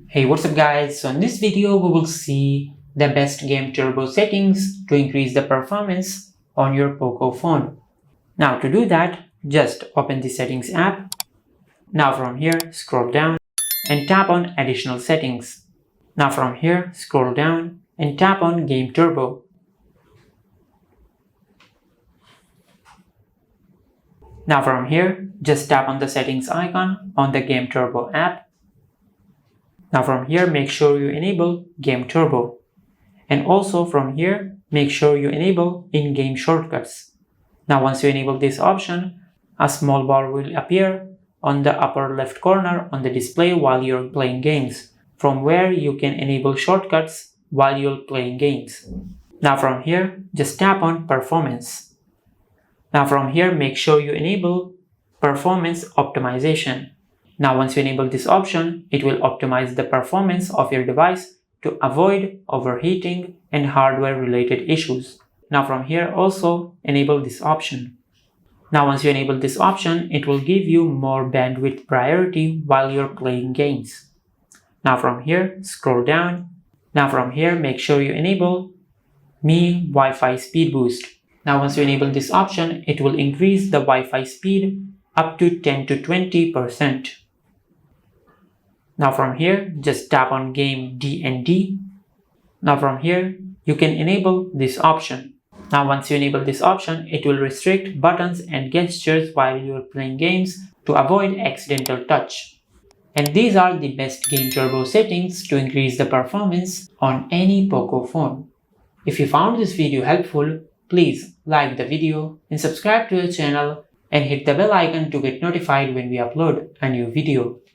Hey, what's up guys? So in this video we will see the best game turbo settings to increase the performance on your Poco phone. Now to do that, just open the settings app. Now from here scroll down and tap on additional settings. Now from here scroll down and tap on game turbo. Now from here just tap on the settings icon on the game turbo app. Now from here make sure you enable game turbo, and also from here make sure you enable in-game shortcuts. Now once you enable this option, a small bar will appear on the upper left corner on the display while you're playing games, from where you can enable shortcuts while you're playing games. Now from here just tap on performance. Now from here make sure you enable performance optimization. Now once you enable this option, it will optimize the performance of your device to avoid overheating and hardware related issues. Now from here also enable this option. Now once you enable this option, it will give you more bandwidth priority while you're playing games. Now from here scroll down. Now from here make sure you enable Mi Wi-Fi speed boost. Now once you enable this option, it will increase the Wi-Fi speed up to 10 to 20%. Now from here just tap on game D&D. Now from here you can enable this option. Now once you enable this option, it will restrict buttons and gestures while you are playing games to avoid accidental touch. And these are the best game turbo settings to increase the performance on any Poco phone. If you found this video helpful, please like the video and subscribe to the channel and hit the bell icon to get notified when we upload a new video.